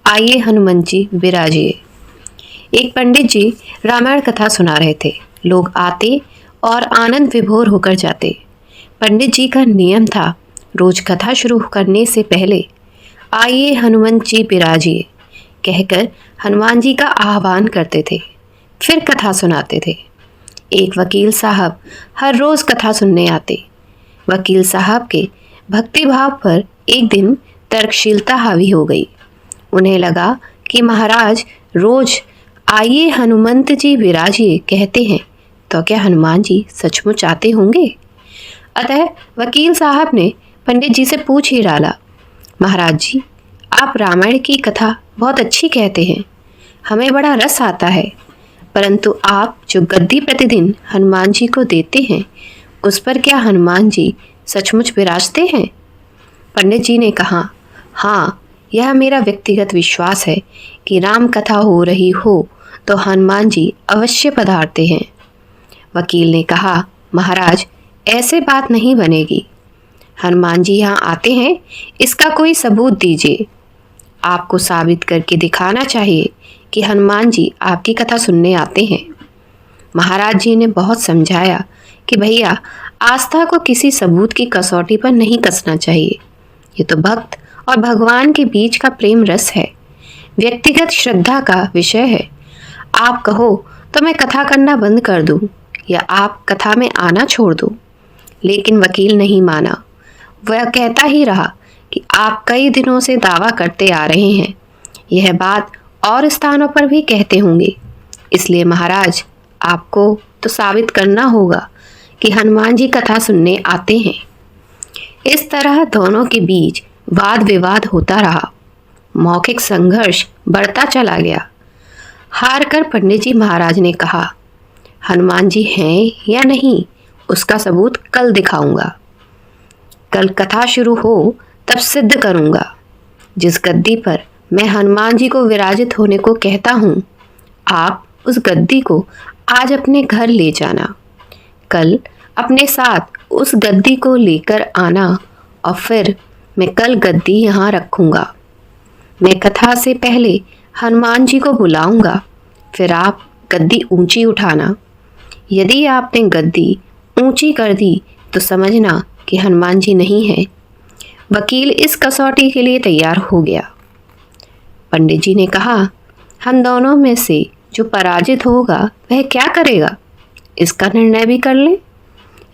आइए हनुमान जी विराजिए। एक पंडित जी रामायण कथा सुना रहे थे। लोग आते और आनंद विभोर होकर जाते। पंडित जी का नियम था, रोज कथा शुरू करने से पहले आइए हनुमान जी विराजिए कहकर हनुमान जी का आह्वान करते थे। फिर कथा सुनाते थे। एक वकील साहब हर रोज कथा सुनने आते। वकील साहब के भक्तिभाव पर एक दिन तर्कशीलता हावी हो गई। उन्हें लगा कि महाराज रोज आइए हनुमंत जी विराजिए कहते हैं, तो क्या हनुमान जी सचमुच आते होंगे? अतः वकील साहब ने पंडित जी से पूछ ही डाला, महाराज जी, आप रामायण की कथा बहुत अच्छी कहते हैं, हमें बड़ा रस आता है, परंतु आप जो गद्दी प्रतिदिन हनुमान जी को देते हैं, उस पर क्या हनुमान जी सचमुच विराजते हैं? पंडित जी ने कहा, हाँ, यह मेरा व्यक्तिगत विश्वास है कि राम कथा हो रही हो तो हनुमान जी अवश्य पधारते हैं। वकील ने कहा, महाराज, ऐसे बात नहीं बनेगी। हनुमान जी यहाँ आते हैं, इसका कोई सबूत दीजिए। आपको साबित करके दिखाना चाहिए कि हनुमान जी आपकी कथा सुनने आते हैं। महाराज जी ने बहुत समझाया कि भैया, आस्था को किसी सबूत की कसौटी पर नहीं कसना चाहिए। ये तो भक्त और भगवान के बीच का प्रेम रस है, व्यक्तिगत श्रद्धा का विषय है। आप कहो तो मैं कथा करना बंद कर दूं या आप कथा में आना छोड़ दो। लेकिन वकील नहीं माना। वह कहता ही रहा कि आप कई दिनों से दावा करते आ रहे हैं, यह बात और स्थानों पर भी कहते होंगे, इसलिए महाराज आपको तो साबित करना होगा कि हनुमान जी कथा सुनने आते हैं। इस तरह दोनों के बीच वाद विवाद होता रहा। मौखिक संघर्ष बढ़ता चला गया। हार कर पंडित जी महाराज ने कहा, हनुमान जी हैं या नहीं उसका सबूत कल दिखाऊंगा। कल कथा शुरू हो तब सिद्ध करूंगा। जिस गद्दी पर मैं हनुमान जी को विराजित होने को कहता हूँ, आप उस गद्दी को आज अपने घर ले जाना। कल अपने साथ उस गद्दी को लेकर आना और फिर मैं कल गद्दी यहाँ रखूँगा। मैं कथा से पहले हनुमान जी को बुलाऊंगा, फिर आप गद्दी ऊंची उठाना। यदि आपने गद्दी ऊंची कर दी तो समझना कि हनुमान जी नहीं है। वकील इस कसौटी के लिए तैयार हो गया। पंडित जी ने कहा, हम दोनों में से जो पराजित होगा वह क्या करेगा, इसका निर्णय भी कर ले।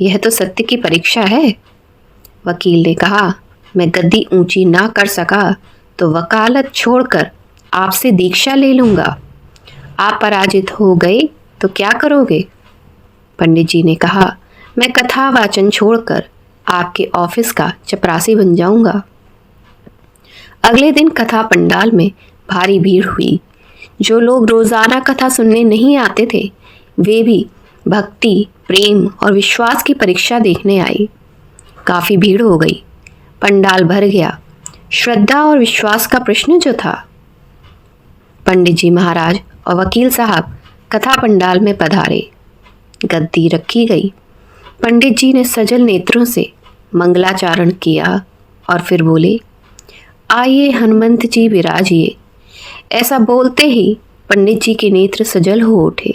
यह तो सत्य की परीक्षा है। वकील ने कहा, मैं गद्दी ऊंची ना कर सका तो वकालत छोड़कर आपसे दीक्षा ले लूंगा। आप पराजित हो गए तो क्या करोगे? पंडित जी ने कहा, मैं कथा वाचन छोड़कर आपके ऑफिस का चपरासी बन जाऊंगा। अगले दिन कथा पंडाल में भारी भीड़ हुई। जो लोग रोजाना कथा सुनने नहीं आते थे, वे भी भक्ति, प्रेम और विश्वास की परीक्षा देखने आई। काफी भीड़ हो गई। पंडाल भर गया। श्रद्धा और विश्वास का प्रश्न जो था। पंडित जी महाराज और वकील साहब कथा पंडाल में पधारे। गद्दी रखी गई। पंडित जी ने सजल नेत्रों से मंगलाचारण किया और फिर बोले, आइए हनुमंत जी विराजिए। ऐसा बोलते ही पंडित जी के नेत्र सजल हो उठे।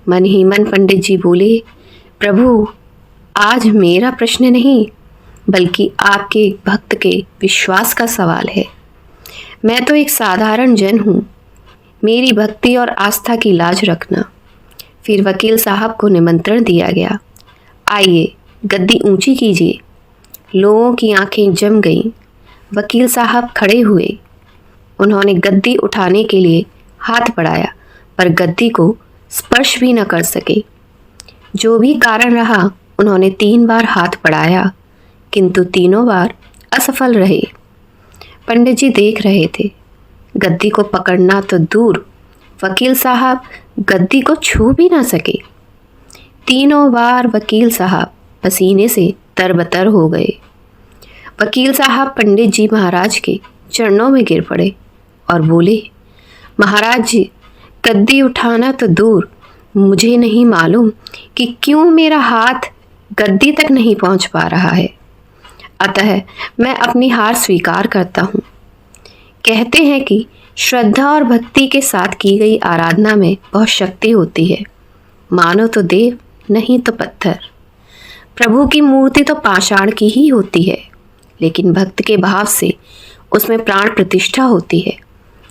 मन ही मन पंडित जी बोले, प्रभु, आज मेरा प्रश्न नहीं बल्कि आपके भक्त के विश्वास का सवाल है। मैं तो एक साधारण जन हूँ, मेरी भक्ति और आस्था की लाज रखना। फिर वकील साहब को निमंत्रण दिया गया, आइए गद्दी ऊंची कीजिए। लोगों की आंखें जम गईं। वकील साहब खड़े हुए। उन्होंने गद्दी उठाने के लिए हाथ बढ़ाया, पर गद्दी को स्पर्श भी न कर सके। जो भी कारण रहा, उन्होंने 3 बार हाथ बढ़ाया, किंतु तीनों बार असफल रहे। पंडित जी देख रहे थे। गद्दी को पकड़ना तो दूर, वकील साहब गद्दी को छू भी ना सके। तीनों बार वकील साहब पसीने से तरबतर हो गए। वकील साहब पंडित जी महाराज के चरणों में गिर पड़े और बोले, महाराज जी, गद्दी उठाना तो दूर, मुझे नहीं मालूम कि क्यों मेरा हाथ गद्दी तक नहीं पहुंच पा रहा है। अतः मैं अपनी हार स्वीकार करता हूँ। कहते हैं कि श्रद्धा और भक्ति के साथ की गई आराधना में बहुत शक्ति होती है। मानो तो देव, नहीं तो पत्थर। प्रभु की मूर्ति तो पाषाण की ही होती है, लेकिन भक्त के भाव से उसमें प्राण प्रतिष्ठा होती है,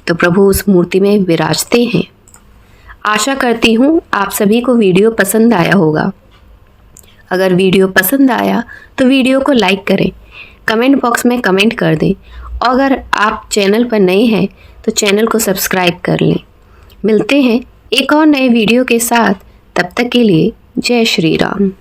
तो प्रभु उस मूर्ति में विराजते हैं। आशा करती हूँ आप सभी को वीडियो पसंद आया होगा। अगर वीडियो पसंद आया तो वीडियो को लाइक करें, कमेंट बॉक्स में कमेंट कर दें, और अगर आप चैनल पर नए हैं तो चैनल को सब्सक्राइब कर लें। मिलते हैं एक और नए वीडियो के साथ, तब तक के लिए जय श्री राम।